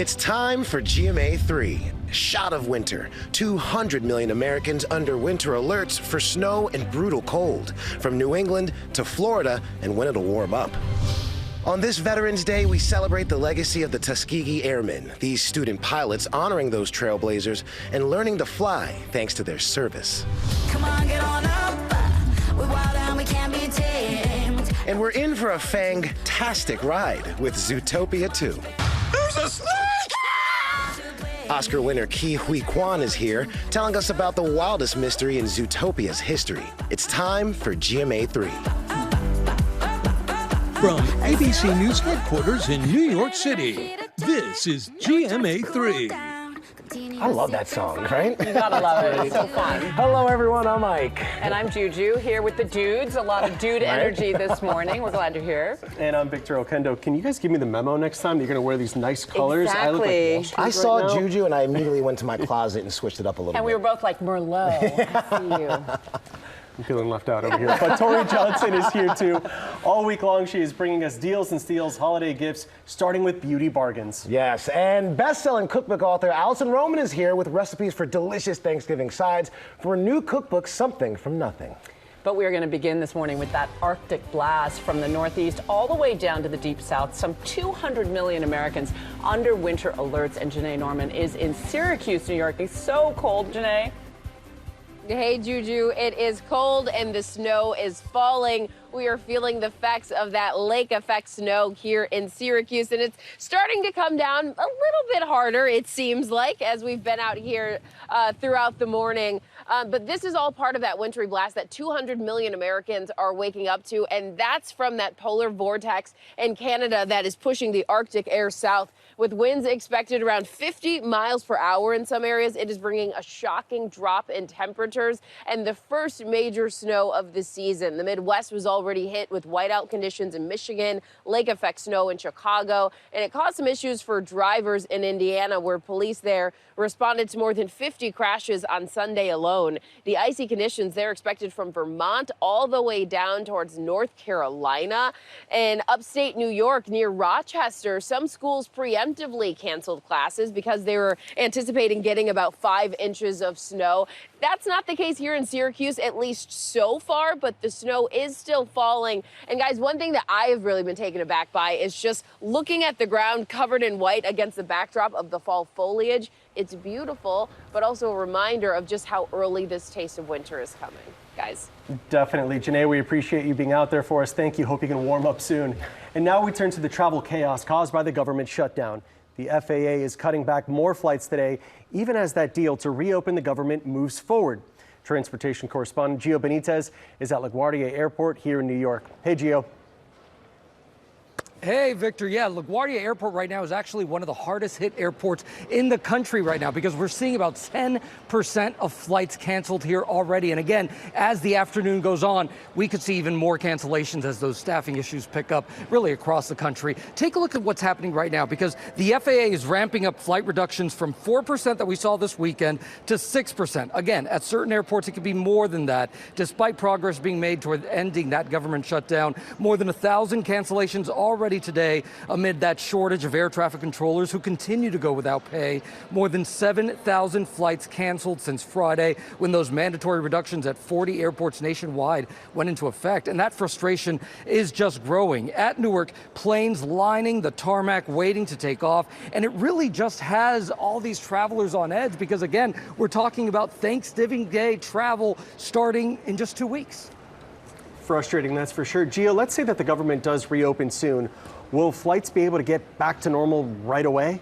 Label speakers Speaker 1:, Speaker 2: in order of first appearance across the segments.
Speaker 1: It's time for GMA3, Shot of Winter. 200 million Americans under winter alerts for snow and brutal cold, from New England to Florida and when it'll warm up. On this Veterans Day, we celebrate the legacy of the Tuskegee Airmen, these student pilots honoring those trailblazers and learning to fly thanks to their service.
Speaker 2: Come on, get on up. We're wild and we can't be tamed.
Speaker 1: And we're in for a fantastic ride with Zootopia 2.
Speaker 2: There's a snake!
Speaker 1: Oscar winner Hui Kuan is here, telling us about the wildest mystery in Zootopia's history. It's time for GMA3.
Speaker 3: From ABC News headquarters in New York City, this is GMA3.
Speaker 1: I love that song, right?
Speaker 4: You gotta love it. It's so fun.
Speaker 1: Hello, everyone. I'm Mike.
Speaker 4: And I'm Juju, here with the dudes. A lot of dude energy this morning. We're glad you're here.
Speaker 5: And I'm Victor Okendo. Can you guys give me the memo next time? You're going to wear these nice colors.
Speaker 4: Exactly.
Speaker 5: I look like Wall Street
Speaker 1: I saw
Speaker 5: right now.
Speaker 1: Juju, and I immediately went to my closet and switched it up a little bit.
Speaker 4: And we were both like, Merlot, I see you.
Speaker 5: I'm feeling left out over here. But Tori Johnson is here too. All week long, she is bringing us deals and steals, holiday gifts, starting with beauty bargains.
Speaker 1: Yes, and best-selling cookbook author Alison Roman is here with recipes for delicious Thanksgiving sides for a new cookbook, Something from Nothing.
Speaker 4: But we are going to begin this morning with that Arctic blast from the Northeast all the way down to the Deep South. Some 200 million Americans under winter alerts, and Janae Norman is in Syracuse, New York. It's so cold, Janae.
Speaker 6: Hey, Juju, it is cold and the snow is falling. We are feeling the effects of that lake effect snow here in Syracuse, and it's starting to come down a little bit harder, it seems like, as we've been out here throughout the morning. But this is all part of that wintry blast that 200 million Americans are waking up to, and that's from that polar vortex in Canada that is pushing the Arctic air south. With winds expected around 50 miles per hour in some areas, it is bringing a shocking drop in temperatures and the first major snow of the season. The Midwest was already hit with whiteout conditions in Michigan, lake effect snow in Chicago, and it caused some issues for drivers in Indiana, where police there responded to more than 50 crashes on Sunday alone. The icy conditions they're expected from Vermont all the way down towards North Carolina. And upstate New York near Rochester, some schools preemptively canceled classes because they were anticipating getting about 5 inches of snow. That's not the case here in Syracuse, at least so far, but the snow is still falling. And guys, one thing that I have really been taken aback by is just looking at the ground covered in white against the backdrop of the fall foliage. It's beautiful, but also a reminder of just how early this taste of winter is coming, guys.
Speaker 5: Definitely. Janae, we appreciate you being out there for us. Thank you. Hope you can warm up soon. And now we turn to the travel chaos caused by the government shutdown. The FAA is cutting back more flights today, even as that deal to reopen the government moves forward. Transportation correspondent Gio Benitez is at LaGuardia Airport here in New York. Hey, Gio.
Speaker 7: Hey, Victor. Yeah, LaGuardia Airport right now is actually one of the hardest hit airports in the country right now, because we're seeing about 10% of flights canceled here already. And again, as the afternoon goes on, we could see even more cancellations as those staffing issues pick up really across the country. Take a look at what's happening right now, because the FAA is ramping up flight reductions from 4% that we saw this weekend to 6%. Again, at certain airports, it could be more than that. Despite progress being made toward ending that government shutdown, more than 1,000 cancellations already today amid that shortage of air traffic controllers who continue to go without pay. More than 7,000 flights canceled since Friday, when those mandatory reductions at 40 airports nationwide went into effect. And that frustration is just growing. At Newark, planes lining the tarmac waiting to take off. And it really just has all these travelers on edge, because again, we're talking about Thanksgiving Day travel starting in just 2 weeks.
Speaker 5: Frustrating, that's for sure. Gio, let's say that the government does reopen soon. Will flights be able to get back to normal right away?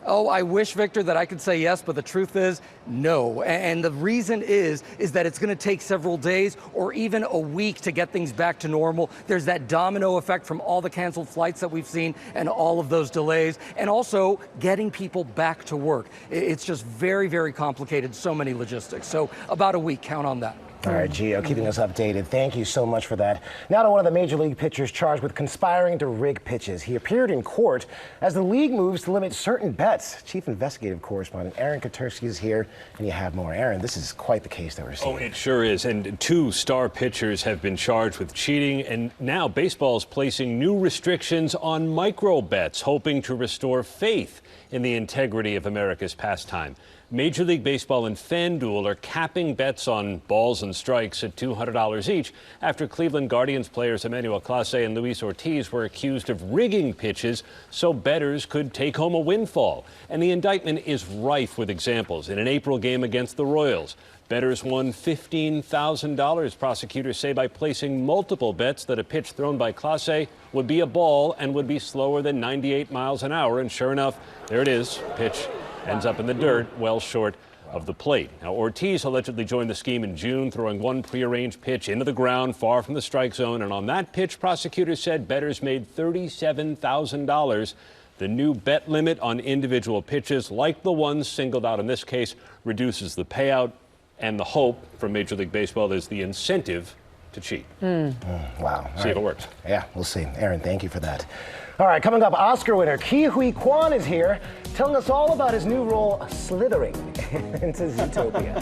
Speaker 7: Oh, I wish, Victor, that I could say yes, but the truth is no. And the reason is that it's going to take several days or even a week to get things back to normal. There's that domino effect from all the canceled flights that we've seen and all of those delays, and also getting people back to work. It's just very, very complicated, so many logistics. So about a week, count on that.
Speaker 1: All right, Gio, keeping us updated. Thank you so much for that. Now to one of the major league pitchers charged with conspiring to rig pitches. He appeared in court as the league moves to limit certain bets. Chief investigative correspondent Aaron Katersky is here, and you have more. Aaron, this is quite the case that we're seeing.
Speaker 8: Oh, it sure is. And 2 star pitchers have been charged with cheating, and now baseball is placing new restrictions on micro bets, hoping to restore faith in the integrity of America's pastime. Major League Baseball and FanDuel are capping bets on balls and strikes at $200 each after Cleveland Guardians players Emmanuel Clase and Luis Ortiz were accused of rigging pitches so bettors could take home a windfall. And the indictment is rife with examples. In an April game against the Royals, bettors won $15,000, prosecutors say, by placing multiple bets that a pitch thrown by Clase would be a ball and would be slower than 98 miles an hour. And sure enough, there it is. Pitch ends up in the dirt, well short of the plate. Now, Ortiz allegedly joined the scheme in June, throwing one prearranged pitch into the ground far from the strike zone. And on that pitch, prosecutors said bettors made $37,000. The new bet limit on individual pitches, like the ones singled out in this case, reduces the payout. And the hope from Major League Baseball is the incentive to cheat.
Speaker 1: Wow.
Speaker 8: See if it works.
Speaker 1: Yeah, we'll see. Aaron, thank you for that. All right, coming up, Oscar winner Hui Kuan is here, telling us all about his new role slithering into Zootopia.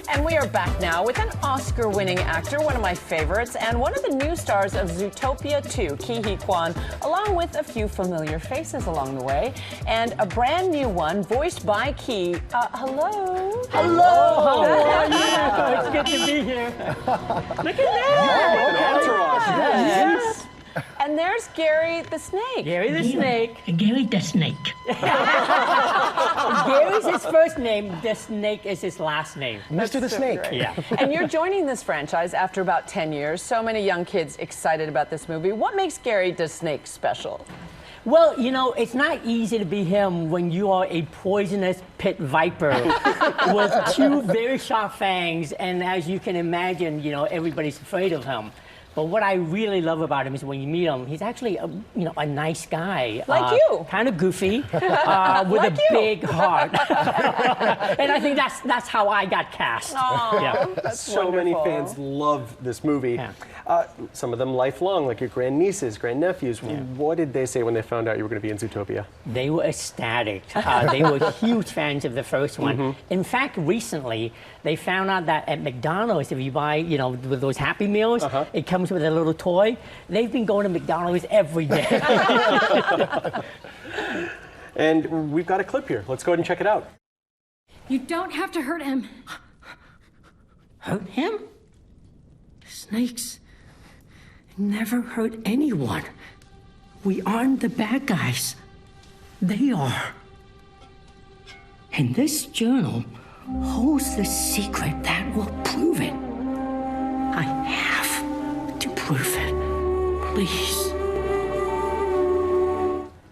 Speaker 4: And we are back now with an Oscar-winning actor, one of my favorites, and one of the new stars of Zootopia 2, Hui Kuan, along with a few familiar faces along the way, and a brand new one voiced by Ki. Hello.
Speaker 9: Hello. How are you? It's good to be here. Look at that.
Speaker 4: Yes. And there's Gary the Snake.
Speaker 9: Gary the Snake.
Speaker 10: Gary the Snake.
Speaker 9: Gary's his first name. The Snake is his last name.
Speaker 1: Mr. the Snake.
Speaker 9: Yeah.
Speaker 4: And you're joining this franchise after about 10 years. So many young kids excited about this movie. What makes Gary the Snake special?
Speaker 9: Well, you know, it's not easy to be him when you are a poisonous pit viper with 2 very sharp fangs. And as you can imagine, you know, everybody's afraid of him. But what I really love about him is when you meet him, he's actually a nice guy.
Speaker 4: Like you.
Speaker 9: Kind of goofy, with like a big heart. And I think that's how I got cast.
Speaker 4: Aww,
Speaker 9: yeah.
Speaker 4: that's
Speaker 5: So
Speaker 4: wonderful.
Speaker 5: many fans love this movie.
Speaker 9: Yeah.
Speaker 5: Some of them lifelong, like your grandnieces, grandnephews. Yeah. What did they say when they found out you were going to be in Zootopia?
Speaker 9: They were ecstatic. They were huge fans of the first one. In fact, recently, they found out that at McDonald's, if you buy, you know, with those Happy Meals, it comes with a little toy. They've been going to McDonald's every day.
Speaker 5: And we've got a clip here. Let's go ahead and check it out.
Speaker 10: You don't have to hurt him.
Speaker 9: Hurt him?
Speaker 10: Snakes never hurt anyone. We aren't the bad guys. They are. And this journal holds the secret that will prove it. I have to prove it. Please.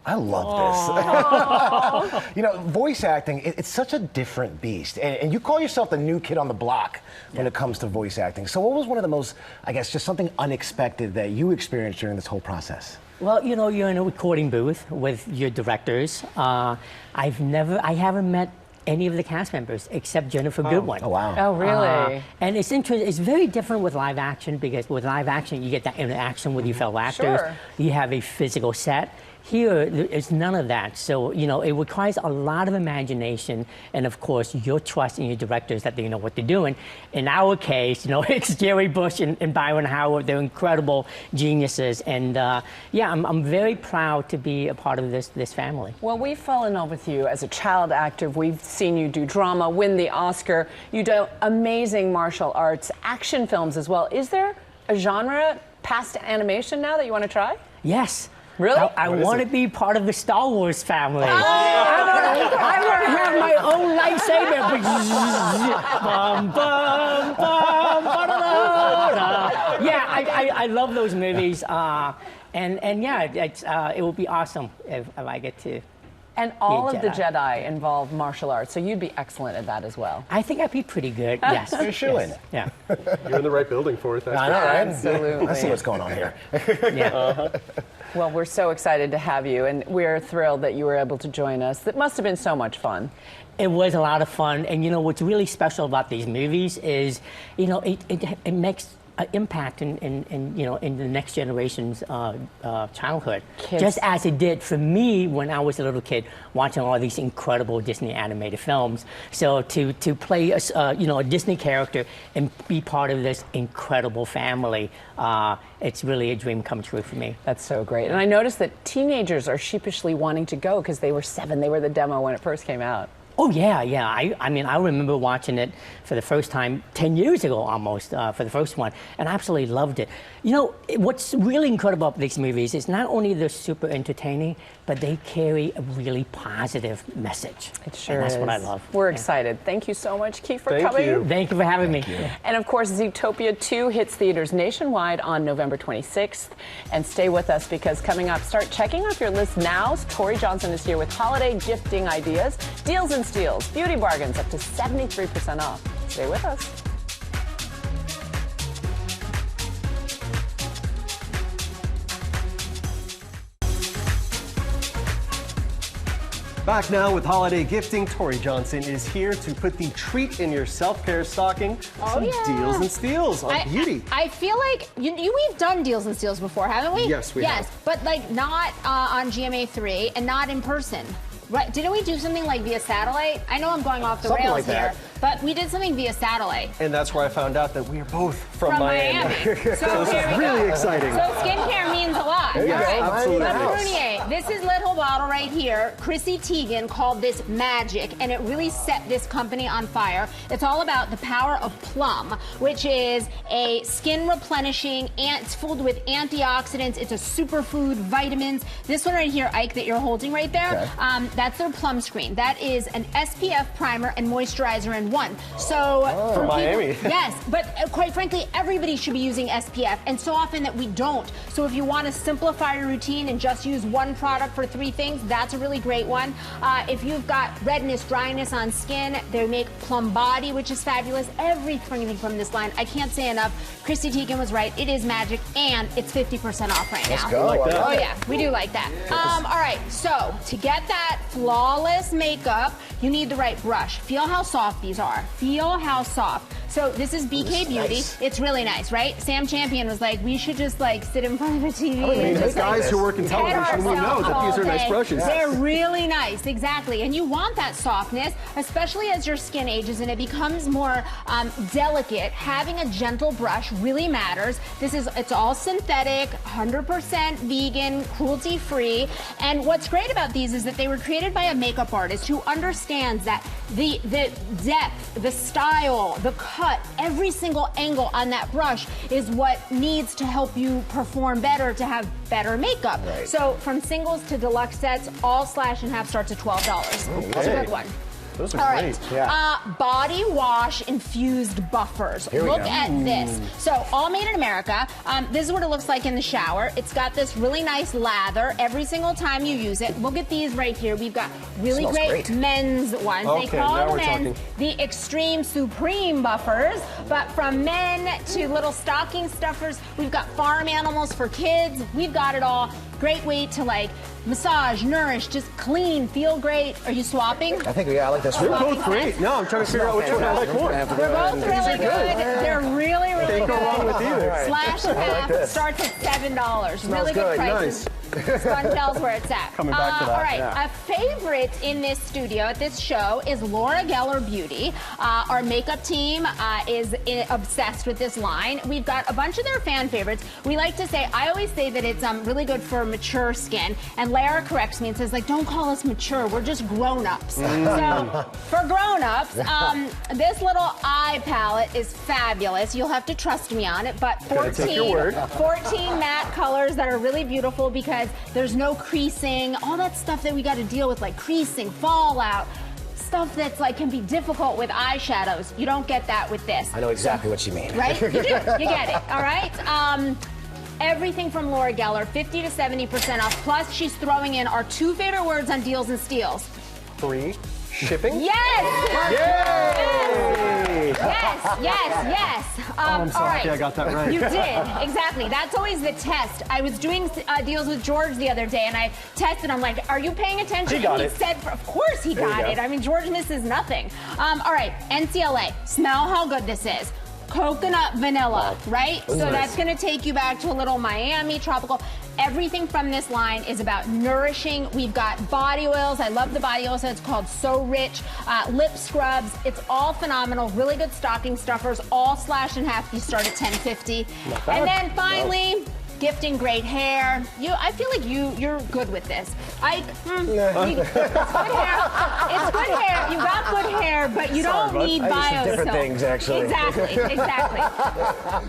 Speaker 1: I love this. You know, voice acting, it's such a different beast. And you call yourself the new kid on the block when it comes to voice acting. So what was one of the most, I guess, just something unexpected that you experienced during this whole process?
Speaker 9: Well, you know, you're in a recording booth with your directors. I haven't met any of the cast members except Jennifer Goodwin.
Speaker 1: Oh, wow.
Speaker 4: Oh, really?
Speaker 9: And it's interesting. It's very different with live action because with live action, you get that interaction with your fellow actors.
Speaker 4: Sure.
Speaker 9: You have a physical set. Here, it's none of that. So, you know, it requires a lot of imagination and, of course, your trust in your directors that they know what they're doing. In our case, you know, it's Jerry Bush and Byron Howard. They're incredible geniuses. And, yeah, I'm very proud to be a part of this family.
Speaker 4: Well, we fell in love with you as a child actor. We've seen you do drama, win the Oscar. You do amazing martial arts, action films as well. Is there a genre past animation now that you want to try?
Speaker 9: Yes.
Speaker 4: Really?
Speaker 9: I want to be part of the Star Wars family. I want to have my own lightsaber. Bum, bum, bum, ba-da-da-da. Yeah, I love those movies. And yeah, it will be awesome if I get to.
Speaker 4: And all of the Jedi involve martial arts, so you'd be excellent at that as well.
Speaker 9: I think I'd be pretty good, yes.
Speaker 1: You're shooing.
Speaker 9: Yes. Yeah.
Speaker 5: You're in the right building for it. That's
Speaker 1: I know, right?
Speaker 4: Absolutely.
Speaker 1: I see what's going on here.
Speaker 9: Yeah.
Speaker 4: Well, we're so excited to have you, and we're thrilled that you were able to join us. That must have been so much fun.
Speaker 9: It was a lot of fun, and what's really special about these movies is, it makes an impact in the next generation's childhood,
Speaker 4: Kids.
Speaker 9: just as it did for me when I was a little kid watching all these incredible Disney animated films. So to play a Disney character and be part of this incredible family, it's really a dream come true for me.
Speaker 4: That's so great. And I noticed that teenagers are sheepishly wanting to go because they were 7. They were the demo when it first came out.
Speaker 9: Oh, yeah. I mean, I remember watching it for the first time 10 years ago almost, for the first one, and I absolutely loved it. What's really incredible about these movies is not only they're super entertaining, but they carry a really positive message.
Speaker 4: It sure
Speaker 9: is.
Speaker 4: That's
Speaker 9: what I love.
Speaker 4: We're excited. Thank you so much, Keith, for coming.
Speaker 9: Thank you for having me.
Speaker 4: And of course, Zootopia 2 hits theaters nationwide on November 26th. And stay with us because coming up, start checking off your list now. Tori Johnson is here with holiday gifting ideas, deals and steals, beauty bargains up to 73% off. Stay with us.
Speaker 5: Back now with holiday gifting. Tori Johnson is here to put the treat in your self-care stocking. Some deals and steals on beauty.
Speaker 11: I feel like we've done deals and steals before, haven't we?
Speaker 5: Yes, we have.
Speaker 11: But like not on GMA3 and not in person. Right? Didn't we do something like via satellite? I know I'm going off the
Speaker 5: Something
Speaker 11: rails
Speaker 5: like
Speaker 11: here,
Speaker 5: that.
Speaker 11: but we did something via satellite.
Speaker 5: And that's where I found out that we are both from Miami.
Speaker 11: So
Speaker 5: this is really exciting.
Speaker 11: So skincare means a lot.
Speaker 5: There you go. Absolutely.
Speaker 11: But Brunier, this is little bottle right here. Chrissy Teigen called this magic, and it really set this company on fire. It's all about the power of plum, which is a skin replenishing, it's filled with antioxidants. It's a superfood, vitamins. This one right here, Ike, that you're holding right there, that's their plum screen. That is an SPF primer and moisturizer in one. So
Speaker 5: for Miami.
Speaker 11: Yes, but quite frankly, everybody should be using SPF, and so often that we don't. So if you want to simplify your routine and just use one product for 3 things, that's a really great one. If you've got redness, dryness on skin, they make Plum Body, which is fabulous. Everything from this line, I can't say enough. Chrissy Teigen was right. It is magic, and it's 50% off right now.
Speaker 1: Let's go. Like that.
Speaker 11: Oh yeah, we do like that. All right, so to get that flawless makeup, you need the right brush. Feel how soft these are. Feel how soft. So this is BK Beauty.
Speaker 1: Nice.
Speaker 11: It's really nice, right? Sam Champion was like, we should just like sit in front of a TV.
Speaker 5: I mean,
Speaker 11: and just,
Speaker 5: guys who work in television, we know that these are nice brushes.
Speaker 11: They're really nice, exactly. And you want that softness, especially as your skin ages and it becomes more delicate. Having a gentle brush really matters. It's all synthetic, 100% vegan, cruelty-free. And what's great about these is that they were created by a makeup artist who understands that the depth, the style, the cut, every single angle on that brush is what needs to help you perform better, to have better makeup.
Speaker 1: Right.
Speaker 11: So from singles to deluxe sets, all slash and half starts at $12. That's a good one.
Speaker 5: Those are
Speaker 11: All
Speaker 5: great.
Speaker 11: right. Body wash infused buffers. Look at this. So all made in America. This is what it looks like in the shower. It's got this really nice lather every single time you use it. Look at these right here. We've got really great men's ones.
Speaker 5: Okay,
Speaker 11: they call
Speaker 5: now
Speaker 11: the
Speaker 5: we're
Speaker 11: men's
Speaker 5: talking.
Speaker 11: the Extreme Supreme buffers. But from men to little stocking stuffers, we've got farm animals for kids. We've got it all. Great way to like massage, nourish, just clean, feel great. Are you swapping?
Speaker 1: I think, I like this
Speaker 5: They're
Speaker 1: one.
Speaker 5: both great. No, I'm trying to figure out which one I like more.
Speaker 11: They're both really good. They're really, really
Speaker 5: Can't
Speaker 11: good.
Speaker 5: go wrong with either.
Speaker 11: Slash and half
Speaker 1: this.
Speaker 11: starts at $7. Really good
Speaker 5: good.
Speaker 11: prices. Sun tells where it's at.
Speaker 5: Coming back to that.
Speaker 11: All right, a favorite in this studio at this show is Laura Geller Beauty. Our makeup team is obsessed with this line. We've got a bunch of their fan favorites. We like to say, I always say that it's really good for mature skin, and Lara corrects me and says, like, don't call us mature, we're just grown-ups. So for grown-ups, this little eye palette is fabulous. You'll have to trust me on it, but 14 matte colors that are really beautiful because there's no creasing, all that stuff that we got to deal with, like creasing, fallout, stuff that's like can be difficult with eyeshadows. You don't get that with this.
Speaker 1: I know exactly what you mean.
Speaker 11: Right? You do. You get it. All right? Everything from Laura Geller, 50 to 70% off. Plus, she's throwing in our 2 favorite words on deals and steals.
Speaker 5: Free shipping?
Speaker 11: Yes!
Speaker 5: Yay!
Speaker 11: Yes.
Speaker 5: I'm so happy I got that right.
Speaker 11: You did, exactly. That's always the test. I was doing deals with George the other day, and I tested. I'm like, "Are you paying attention?"
Speaker 5: He got
Speaker 11: and
Speaker 5: it.
Speaker 11: He said, "Of course he got it." I mean, George misses nothing. All right, NCLA. Smell how good this is. Coconut vanilla, right? So that's going to take you back to a little Miami tropical. Everything from this line is about nourishing. We've got body oils. I love the body oils. It's called So Rich. Lip scrubs. It's all phenomenal. Really good stocking stuffers. All slashed in half. You start at $10.50. And then finally, gifting great hair. I feel like you're good with this. It's good hair. It's good hair. You got good hair, but you don't need bio soap.
Speaker 1: Different things, actually.
Speaker 11: Exactly.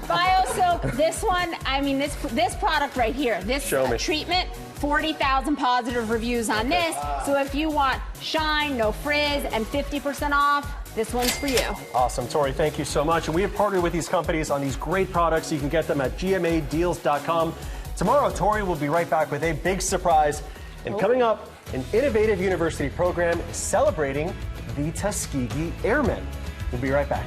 Speaker 11: Bio soap. This one. I mean, this product right here. This treatment. 40,000 positive reviews on this. So if you want shine, no frizz, and 50% off, this one's for you.
Speaker 5: Awesome, Tori, thank you so much. And we have partnered with these companies on these great products. You can get them at GMAdeals.com. Tomorrow, Tori will be right back with a big surprise. And coming up, an innovative university program is celebrating the Tuskegee Airmen. We'll be right back.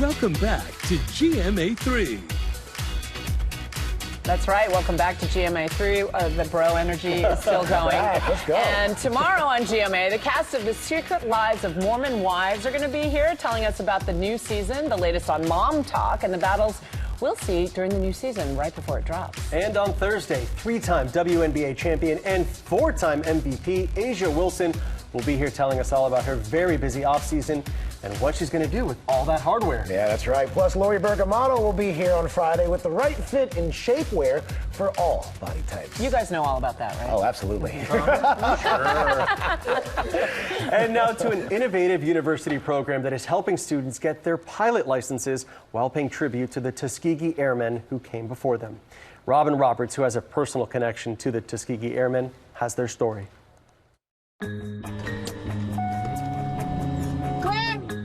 Speaker 3: Welcome back to GMA3.
Speaker 4: That's right. Welcome back to GMA3. The bro energy is still going.
Speaker 1: Let's go.
Speaker 4: And tomorrow on GMA, the cast of The Secret Lives of Mormon Wives are going to be here telling us about the new season, the latest on Mom Talk, and the battles we'll see during the new season right before it drops.
Speaker 5: And on Thursday, 3-time WNBA champion and 4-time MVP Asia Wilson will be here telling us all about her very busy offseason and what she's going to do with all that hardware.
Speaker 1: Yeah, that's right. Plus, Lori Bergamotto will be here on Friday with the right fit and shapewear for all body types.
Speaker 4: You guys know all about that, right?
Speaker 1: Oh, absolutely.
Speaker 5: And now to an innovative university program that is helping students get their pilot licenses while paying tribute to the Tuskegee Airmen who came before them. Robin Roberts, who has a personal connection to the Tuskegee Airmen, has their story.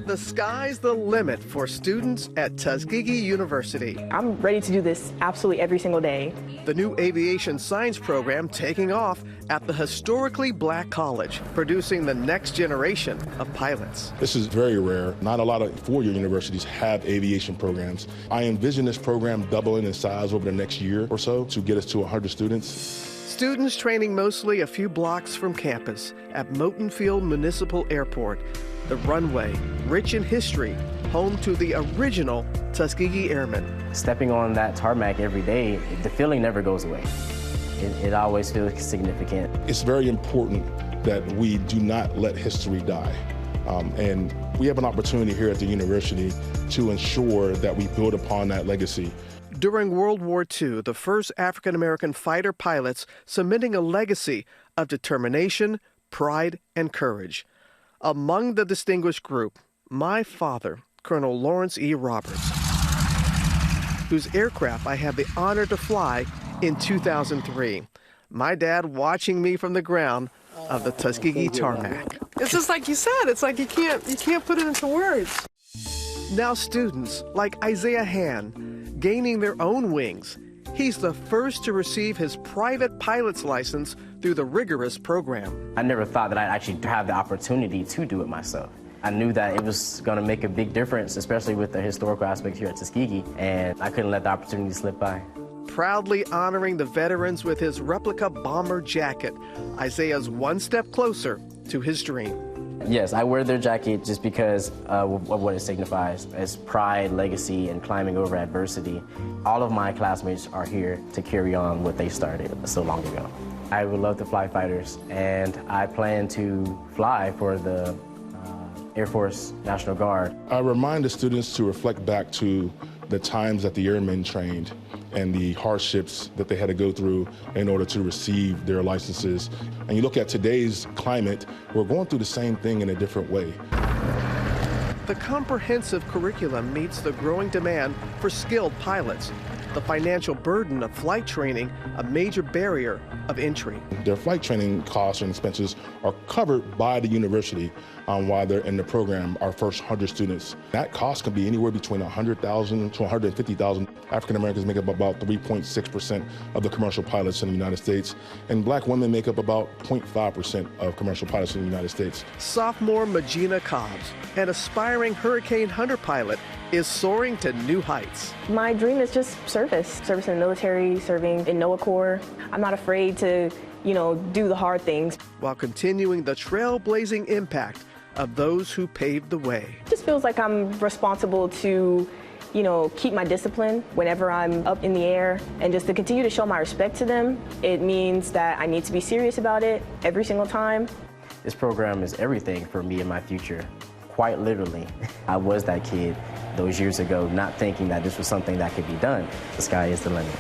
Speaker 12: The sky's the limit for students at Tuskegee University.
Speaker 13: I'm ready to do this absolutely every single day.
Speaker 12: The new aviation science program taking off at the historically black college, producing the next generation of pilots.
Speaker 14: This is very rare. Not a lot of four-year universities have aviation programs. I envision this program doubling in size over the next year or so to get us to 100 students.
Speaker 12: Students training mostly a few blocks from campus at Moton Field Municipal Airport. The runway, rich in history, home to the original Tuskegee Airmen.
Speaker 15: Stepping on that tarmac every day, the feeling never goes away. It always feels significant.
Speaker 14: It's very important that we do not let history die. And we have an opportunity here at the university to ensure that we build upon that legacy.
Speaker 12: During World War II, the first African-American fighter pilots cementing a legacy of determination, pride, and courage. Among the distinguished group, my father, Colonel Lawrence E. Roberts, whose aircraft I had the honor to fly in 2003. My dad watching me from the ground of the Tuskegee tarmac.
Speaker 16: It's just like you said, it's like you can't put it into words.
Speaker 12: Now students like Isaiah Han, gaining their own wings. He's the first to receive his private pilot's license through the rigorous program.
Speaker 15: I never thought that I'd actually have the opportunity to do it myself. I knew that it was going to make a big difference, especially with the historical aspect here at Tuskegee, and I couldn't let the opportunity slip by.
Speaker 12: Proudly honoring the veterans with his replica bomber jacket, Isaiah's one step closer to his dream.
Speaker 15: Yes, I wear their jacket just because of what it signifies as pride, legacy, and climbing over adversity. All of my classmates are here to carry on what they started so long ago. I would love to fly fighters, and I plan to fly for the Air Force National Guard.
Speaker 14: I remind the students to reflect back to the times that the airmen trained and the hardships that they had to go through in order to receive their licenses. And you look at today's climate, we're going through the same thing in a different way.
Speaker 12: The comprehensive curriculum meets the growing demand for skilled pilots. the financial burden of flight training a major barrier of entry.
Speaker 14: Their flight training costs and expenses are covered by the university while they're in the program, our first 100 students. That cost can be anywhere between $100,000 to $150,000. African Americans make up about 3.6% of the commercial pilots in the United States, and black women make up about 0.5% of commercial pilots in the United States.
Speaker 12: Sophomore Magina Cobbs, an aspiring Hurricane Hunter pilot, is soaring to new heights.
Speaker 13: My dream is just service in the military, serving in NOAA Corps. I'm not afraid to, do the hard things.
Speaker 12: While continuing the trailblazing impact of those who paved the way.
Speaker 13: It just feels like I'm responsible to, keep my discipline whenever I'm up in the air, and just to continue to show my respect to them. It means that I need to be serious about it every single time.
Speaker 15: This program is everything for me and my future. Quite literally. I was that kid those years ago, not thinking that this was something that could be done. The sky is the limit.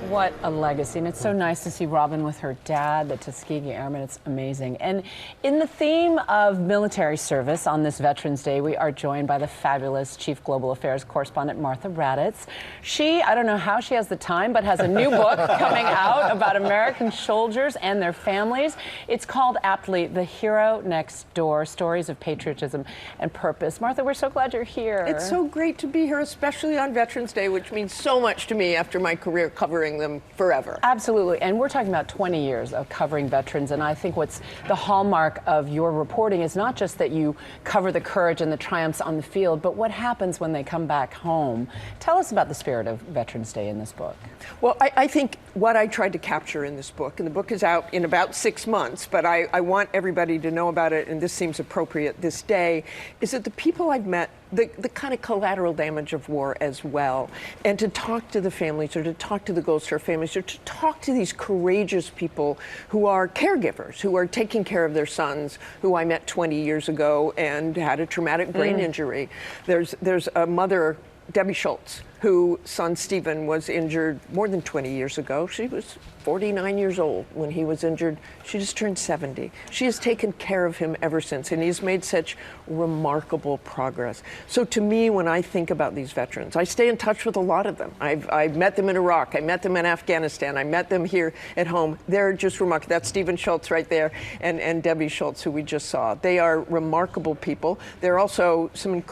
Speaker 4: What a legacy. And it's so nice to see Robin with her dad, the Tuskegee Airmen. It's amazing. And in the theme of military service on this Veterans Day, we are joined by the fabulous Chief Global Affairs correspondent, Martha Raddatz. She, I don't know how she has the time, but has a new book coming out about American soldiers and their families. It's called aptly The Hero Next Door, Stories of Patriotism and Purpose. Martha, we're so glad you're here.
Speaker 16: It's so great to be here, especially on Veterans Day, which means so much to me after my career covering them forever.
Speaker 4: Absolutely. And we're talking about 20 years of covering veterans. And I think what's the hallmark of your reporting is not just that you cover the courage and the triumphs on the field, but what happens when they come back home. Tell us about the spirit of Veterans Day in this book.
Speaker 16: Well, I think what I tried to capture in this book, and the book is out in about 6 months, but I want everybody to know about it, and this seems appropriate this day, is that the people I've met, the kind of collateral damage of war as well, and to talk to the families, or to talk to the Gold Star families, or to talk to these courageous people who are caregivers, who are taking care of their sons, who I met 20 years ago and had a traumatic brain injury. There's a mother, Debbie Schultz, whose son Stephen was injured more than 20 years ago. She was 49 years old when he was injured. She just turned 70. She has taken care of him ever since, and he's made such remarkable progress. So to me, when I think about these veterans, I stay in touch with a lot of them. I've met them in Iraq. I met them in Afghanistan. I met them here at home. They're just remarkable. That's Stephen Schultz right there, and Debbie Schultz, who we just saw. They are remarkable people. There are also some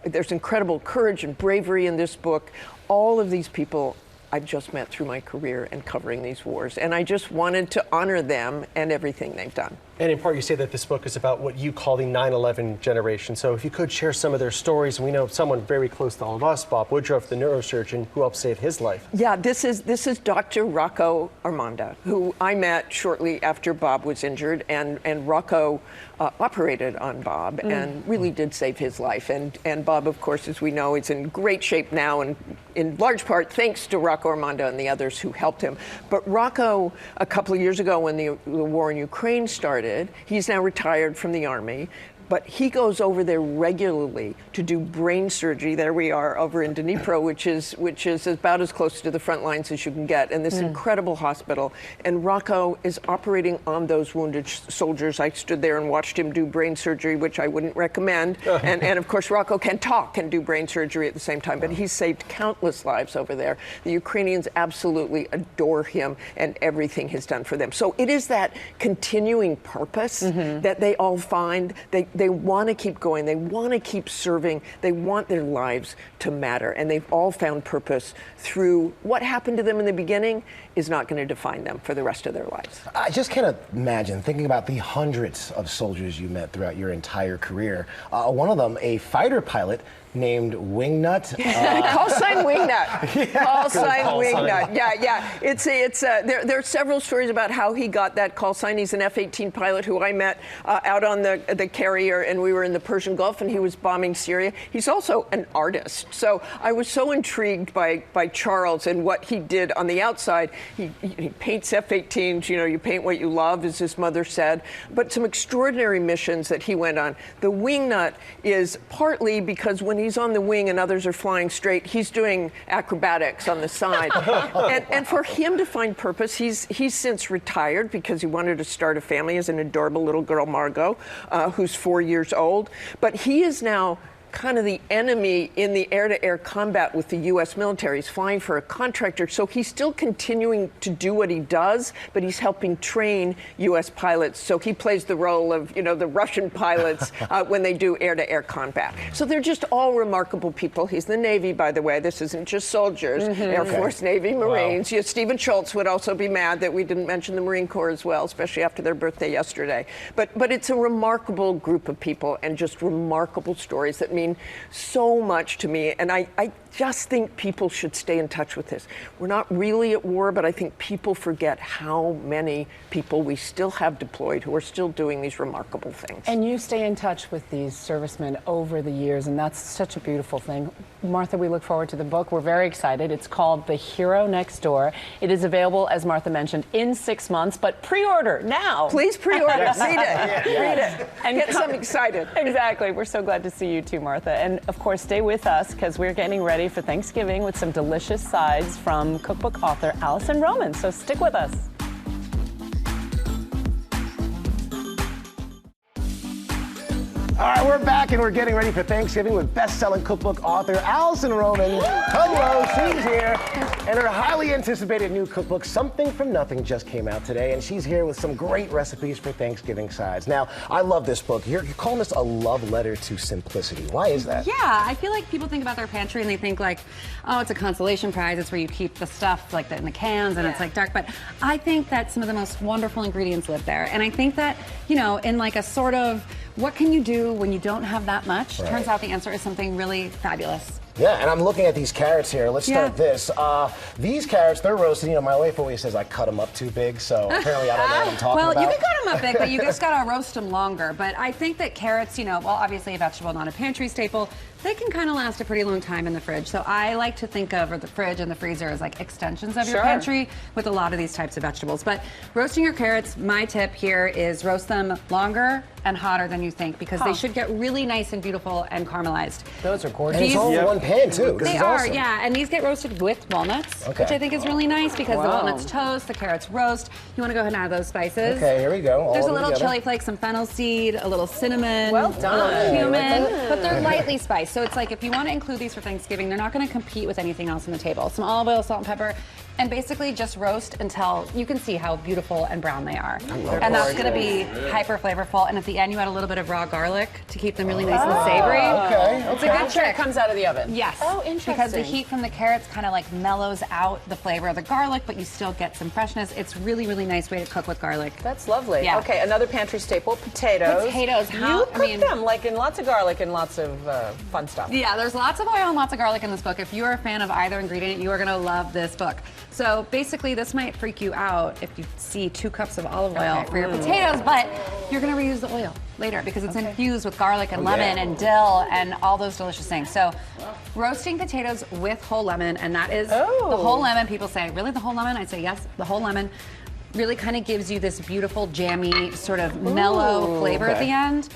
Speaker 16: there's incredible courage and bravery in this book. All of these people I've just met through my career and covering these wars. And I just wanted to honor them and everything they've done.
Speaker 5: And in part, you say that this book is about what you call the 9/11 generation. So if you could share some of their stories, and we know someone very close to all of us, Bob Woodruff, the neurosurgeon, who helped save his life.
Speaker 16: Yeah, this is Dr. Rocco Armanda, who I met shortly after Bob was injured, and Rocco operated on Bob and really did save his life. And Bob, of course, as we know, is in great shape now, and in large part thanks to Rocco Armanda and the others who helped him. But Rocco, a couple of years ago when the war in Ukraine started, he's now retired from the Army, but he goes over there regularly to do brain surgery. There we are over in Dnipro, which is about as close to the front lines as you can get, in this incredible hospital. And Rocco is operating on those wounded soldiers. I stood there and watched him do brain surgery, which I wouldn't recommend. And of course, Rocco can talk and do brain surgery at the same time, but he's saved countless lives over there. The Ukrainians absolutely adore him and everything he's done for them. So it is that continuing purpose that they all find. They want to keep going. They want to keep serving. They want their lives to matter. And they've all found purpose through what happened to them in the beginning is not going to define them for the rest of their lives.
Speaker 1: I just can't imagine thinking about the hundreds of soldiers you met throughout your entire career. One of them, a fighter pilot named Wingnut.
Speaker 16: Call sign Wingnut. Call sign Wingnut. Yeah. There are several stories about how he got that call sign. He's an F-18 pilot who I met out on the carrier, and we were in the Persian Gulf, and he was bombing Syria. He's also an artist. So I was so intrigued by Charles and what he did on the outside. He paints F-18s. You paint what you love, as his mother said. But some extraordinary missions that he went on. The Wingnut is partly because when he's on the wing and others are flying straight, he's doing acrobatics on the side. and for him to find purpose, he's since retired because he wanted to start a family. He has an adorable little girl, Margot, who's 4 years old. But he is now kind of the enemy in the air-to-air combat with the U.S. military. He's flying for a contractor, so he's still continuing to do what he does, but he's helping train U.S. pilots. So he plays the role of, you know, the Russian pilots when they do air-to-air combat. So they're just all remarkable people. He's the Navy, by the way. This isn't just soldiers. Air Force, Navy, Marines. Wow. Stephen Schultz would also be mad that we didn't mention the Marine Corps as well, especially after their birthday yesterday. But it's a remarkable group of people and just remarkable stories that mean so much to me. And I just think people should stay in touch with this. We're not really at war, but I think people forget how many people we still have deployed who are still doing these remarkable things.
Speaker 4: And you stay in touch with these servicemen over the years, and that's such a beautiful thing. Martha, we look forward to the book. We're very excited. It's called The Hero Next Door. It is available, as Martha mentioned, in 6 months, but pre-order now.
Speaker 16: Please pre-order. Read it. Read it.
Speaker 4: And
Speaker 16: get some excited.
Speaker 4: Exactly. We're so glad to see you too, Martha. And of course, stay with us because we're getting ready for Thanksgiving with some delicious sides from cookbook author Alison Roman. So stick with us.
Speaker 1: All right, we're back and we're getting ready for Thanksgiving with best-selling cookbook author Alison Roman. Hello, she's here. And her highly anticipated new cookbook, Something from Nothing, just came out today. And she's here with some great recipes for Thanksgiving sides. Now, I love this book. You're calling this a love letter to simplicity. Why is that?
Speaker 17: Yeah, I feel like people think about their pantry and they think like, oh, it's a consolation prize. It's where you keep the stuff like in the cans and it's like dark. But I think that some of the most wonderful ingredients live there. And I think that, you know, in like a sort of, what can you do when you don't have that much?
Speaker 1: Right.
Speaker 17: Turns out the answer is something really fabulous.
Speaker 1: Yeah, and I'm looking at these carrots here. Let's start this. These carrots, they're roasted. You know, my wife always says I cut them up too big, so apparently I don't know what I'm talking about.
Speaker 17: Well, you can cut them up big, but you just gotta roast them longer. But I think that carrots, you know, well, obviously a vegetable, not a pantry staple, they can kind of last a pretty long time in the fridge. So I like to think of the fridge and the freezer as like extensions of your pantry with a lot of these types of vegetables. But roasting your carrots, my tip here is roast them longer and hotter than you think because they should get really nice and beautiful and caramelized.
Speaker 4: Those are gorgeous.
Speaker 1: And it's all in one pan too.
Speaker 17: They are, yeah, and these get roasted with walnuts, which I think is really nice because the walnuts toast, the carrots roast. You want to go ahead and add those spices.
Speaker 1: Okay, here we go.
Speaker 17: There's a little chili flake, some fennel seed, a little cinnamon,
Speaker 4: well
Speaker 17: a
Speaker 4: done.
Speaker 17: little cumin, but they're lightly spiced. So it's like if you want to include these for Thanksgiving, they're not going to compete with anything else on the table. Some olive oil, salt and pepper, and basically just roast until you can see how beautiful and brown they are. And that's going to be hyper flavorful. And at the end, you add a little bit of raw garlic to keep them really nice and savory.
Speaker 1: Okay.
Speaker 17: It's a good trick.
Speaker 4: It comes out of the oven.
Speaker 17: Yes.
Speaker 4: Oh, interesting.
Speaker 17: Because the heat from the carrots kind of like mellows out the flavor of the garlic, but you still get some freshness. It's really, really nice way to cook with garlic.
Speaker 4: That's lovely.
Speaker 17: Yeah.
Speaker 4: Okay, another pantry staple, potatoes.
Speaker 17: Potatoes.
Speaker 4: You cook them like in lots of garlic and lots of fun stuff.
Speaker 17: Yeah, there's lots of oil and lots of garlic in this book. If you are a fan of either ingredient, you are going to love this book. So basically, this might freak you out if you see 2 cups of olive oil for your potatoes, but you're going to reuse the oil later because it's infused with garlic and lemon and dill and all those delicious things. So roasting potatoes with whole lemon, and that is the whole lemon. People say, really, the whole lemon? I'd say yes, the whole lemon really kind of gives you this beautiful, jammy, sort of mellow flavor at the end.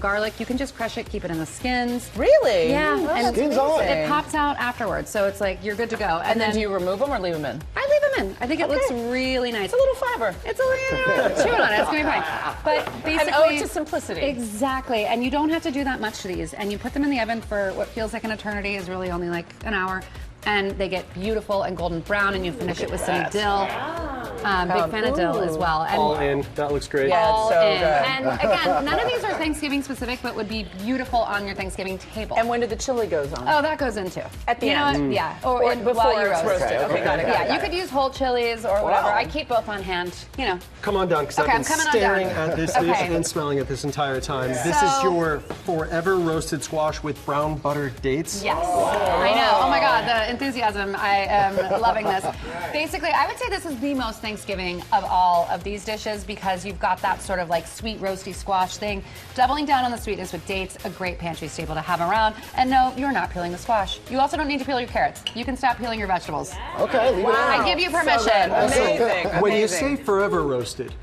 Speaker 17: Garlic, you can just crush it, keep it in the skins.
Speaker 4: Really?
Speaker 17: Yeah.
Speaker 4: Oh,
Speaker 17: and
Speaker 1: skins on.
Speaker 17: it pops out afterwards, so it's like you're good to go.
Speaker 4: And then do you remove them or leave them in?
Speaker 17: I leave them in. I think it looks really nice.
Speaker 4: It's a little fiber.
Speaker 17: It's a little chew on it. It's gonna be fine. But basically,
Speaker 4: an ode to simplicity.
Speaker 17: Exactly. And you don't have to do that much to these. And you put them in the oven for what feels like an eternity is really only like an hour. And they get beautiful and golden brown, and you finish it with some dill. Big fan of dill as well. And
Speaker 5: all in. That looks great.
Speaker 4: Yeah,
Speaker 17: all
Speaker 4: it's so
Speaker 17: in.
Speaker 4: good.
Speaker 17: And again, none of these are Thanksgiving specific, but would be beautiful on your Thanksgiving table.
Speaker 4: And when did the chili goes on?
Speaker 17: Oh, that goes in too.
Speaker 4: At the
Speaker 17: you
Speaker 4: end?
Speaker 17: Know what? Yeah.
Speaker 4: Or
Speaker 17: and
Speaker 4: before
Speaker 17: while you
Speaker 4: it's
Speaker 17: roast.
Speaker 4: roasted. Okay, got it.
Speaker 17: Yeah, you could use whole chilies or whatever. I keep both on hand, you know.
Speaker 5: Come on down, because
Speaker 17: Okay,
Speaker 5: I've
Speaker 17: I'm
Speaker 5: been
Speaker 17: coming on
Speaker 5: staring
Speaker 17: down.
Speaker 5: at this dish and smelling it this entire time. This is your forever roasted squash with brown buttered dates.
Speaker 17: Yes. I know. Oh my God, the enthusiasm. I am loving this. Basically, I would say this is the most Thanksgiving of all of these dishes because you've got that sort of like sweet roasty squash thing. Doubling down on the sweetness with dates, a great pantry staple to have around. And no, you're not peeling the squash. You also don't need to peel your carrots. You can stop peeling your vegetables.
Speaker 1: Okay, leave it
Speaker 17: I give you permission.
Speaker 4: So amazing.
Speaker 5: When you say forever roasted,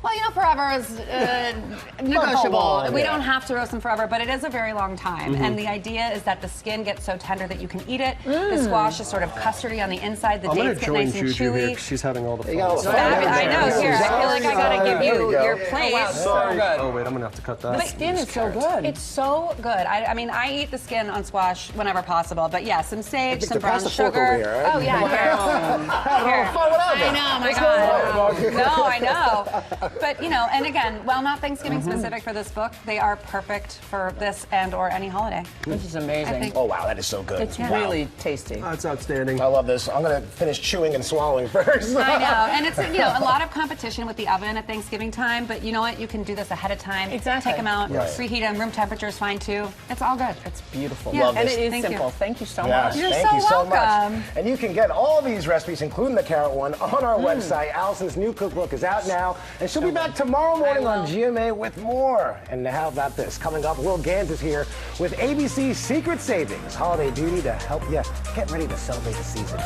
Speaker 17: Well, you know, forever is negotiable. We don't have to roast them forever, but it is a very long time. And the idea is that the skin gets so tender that you can eat it. The squash is sort of custardy on the inside. The dates get nice and
Speaker 5: Juju
Speaker 17: chewy.
Speaker 5: here 'cause she's having all the fun.
Speaker 17: I know. Here, I feel like I gotta give you your plate.
Speaker 5: Oh, so good. Oh wait, I'm gonna have to cut that.
Speaker 17: The skin is so good. It's so good. I mean, I eat the skin on squash whenever possible. But yeah, some sage, some brown sugar.
Speaker 1: Here, right?
Speaker 17: Oh yeah, here. I know, my God. No, I know. But you know, and again, while not Thanksgiving specific for this book, they are perfect for this and or any holiday.
Speaker 4: This is amazing.
Speaker 1: Oh wow, that is so good.
Speaker 4: It's really tasty.
Speaker 5: That's outstanding.
Speaker 1: I love this. I'm gonna finish chewing and swallowing first.
Speaker 17: I know, and it's a lot of competition with the oven at Thanksgiving time. But you know what? You can do this ahead of time.
Speaker 4: Exactly.
Speaker 17: Take them out, reheat them. Room temperature is fine too. It's all good.
Speaker 4: It's beautiful.
Speaker 17: Yeah.
Speaker 4: And it is simple. Thank you so much.
Speaker 17: You're
Speaker 1: Thank you so
Speaker 17: welcome.
Speaker 1: much. And you can get all these recipes, including the carrot one, on our website. Alison's new cookbook is out now, and she'll be back tomorrow morning on GMA with more. And how about this? Coming up, Will Gans is here with ABC's Secret Savings Holiday Beauty to help you get ready to celebrate the season.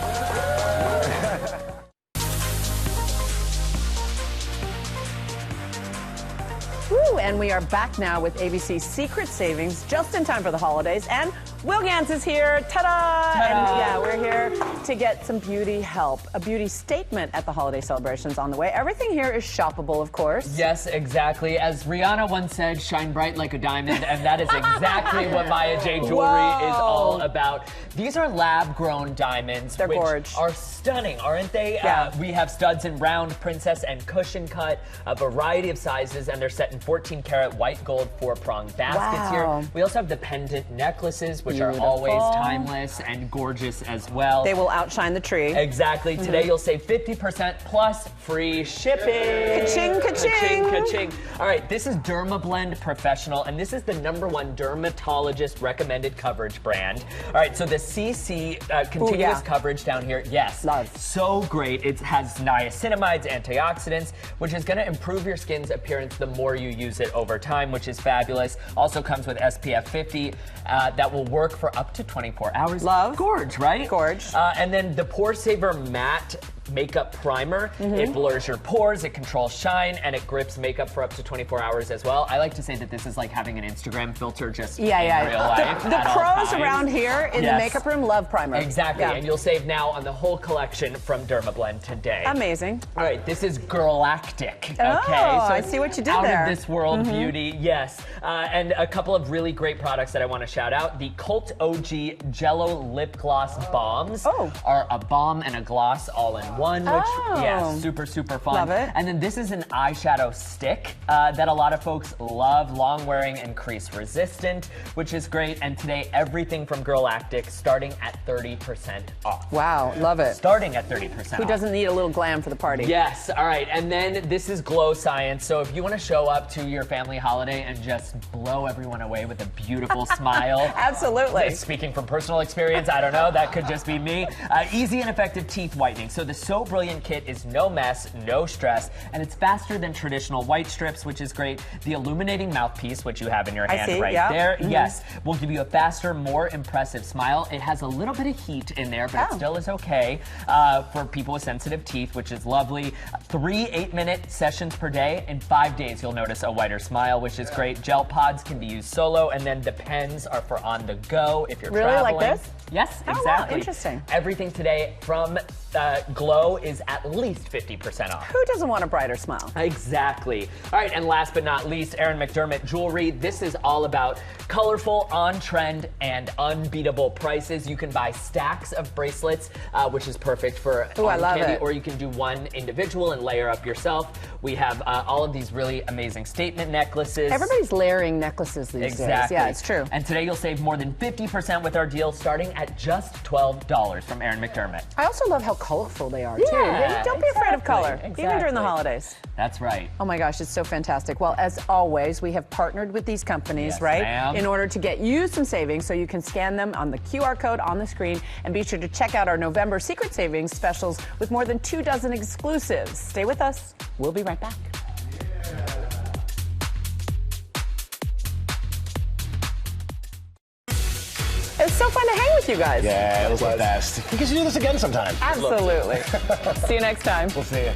Speaker 4: Woo, and we are back now with ABC's Secret Savings, just in time for the holidays. And Will Gans is here. Ta-da! And yeah, we're here to get some beauty help. A beauty statement at the holiday celebrations on the way. Everything here is shoppable, of course.
Speaker 18: Yes, exactly. As Rihanna once said, shine bright like a diamond, and that is exactly what Maya J. Jewelry is all about. These are lab-grown diamonds,
Speaker 4: They're
Speaker 18: which
Speaker 4: gorgeous.
Speaker 18: are stunning, aren't they?
Speaker 4: Yeah.
Speaker 18: We have studs in round, princess, and cushion cut, a variety of sizes, and they're set in 14-karat white gold 4-prong baskets here. We also have the pendant necklaces, which are always timeless and gorgeous as well.
Speaker 4: They will outshine the tree.
Speaker 18: Exactly. Today you'll save 50% plus free shipping.
Speaker 4: Ka-ching, ka-ching.
Speaker 18: Ka-ching, ka-ching. All right, this is DermaBlend Professional, and this is the #1 dermatologist recommended coverage brand. All right, so the CC continuous coverage down here, yes.
Speaker 4: Love.
Speaker 18: So great. It has niacinamides, antioxidants, which is going to improve your skin's appearance the more you use it over time, which is fabulous. Also comes with SPF 50 that will work for up to 24 hours.
Speaker 4: Love.
Speaker 18: Gorge, right?
Speaker 4: Gorge.
Speaker 18: And then the Pore Saver Matte Makeup Primer. It blurs your pores, it controls shine, and it grips makeup for up to 24 hours as well. I like to say that this is like having an Instagram filter just in real life.
Speaker 4: The pros around here in the makeup room love primer.
Speaker 18: Exactly, and you'll save now on the whole collection from DermaBlend today.
Speaker 4: Amazing.
Speaker 18: All right, this is Girlactic. Okay,
Speaker 4: I see what you did
Speaker 18: out
Speaker 4: there.
Speaker 18: Of this world beauty, yes. And a couple of really great products that I want to shout out. The Cult OG Jello Lip Gloss Bombs are a balm and a gloss all in one, which, super, super fun.
Speaker 4: Love it.
Speaker 18: And then this is an eyeshadow stick that a lot of folks love, long wearing and crease resistant, which is great. And today, everything from Girlactic starting at 30% off.
Speaker 4: Wow, love it.
Speaker 18: Starting at 30%
Speaker 4: Who
Speaker 18: off.
Speaker 4: doesn't need a little glam for the party?
Speaker 18: Yes, all right. And then this is Glow Science. So if you want to show up to your family holiday and just blow everyone away with a beautiful smile.
Speaker 4: Absolutely.
Speaker 18: Speaking from personal experience, I don't know, that could just be me. Easy and effective teeth whitening. So the So Brilliant kit is no mess, no stress, and it's faster than traditional white strips, which is great. The illuminating mouthpiece, which you have in your hand there, yes, will give you a faster, more impressive smile. It has a little bit of heat in there, but it still is okay for people with sensitive teeth, which is lovely. 3 8-minute sessions per day. In 5 days, you'll notice a whiter smile, which is great. Gel pods can be used solo, and then the pens are for on the go if you're traveling.
Speaker 4: Like this?
Speaker 18: Yes,
Speaker 4: Oh,
Speaker 18: exactly.
Speaker 4: wow, interesting.
Speaker 18: Everything today from Glow is at least 50% off.
Speaker 4: Who doesn't want a brighter smile?
Speaker 18: Exactly. All right, and last but not least, Erin McDermott Jewelry. This is all about colorful, on-trend, and unbeatable prices. You can buy stacks of bracelets, which is perfect for
Speaker 4: I love
Speaker 18: candy,
Speaker 4: it.
Speaker 18: or you can do one individual and layer up yourself. We have all of these really amazing statement necklaces.
Speaker 4: Everybody's layering necklaces these days. Yeah, it's true.
Speaker 18: And today you'll save more than 50% with our deal, starting at just $12 from Erin McDermott.
Speaker 4: I also love how colorful they are, too. Don't be afraid of color, even during the holidays.
Speaker 18: That's right.
Speaker 4: Oh my gosh, it's so fantastic. Well, as always, we have partnered with these companies, right?
Speaker 18: ma'am.
Speaker 4: In order to get you some savings, so you can scan them on the QR code on the screen, and be sure to check out our November Secret Savings specials with more than 24 exclusives. Stay with us. We'll be right back. It's so fun to hang with you guys.
Speaker 1: Yeah, it was the best. We can do this again sometime.
Speaker 4: Absolutely. See you next time.
Speaker 1: We'll see you.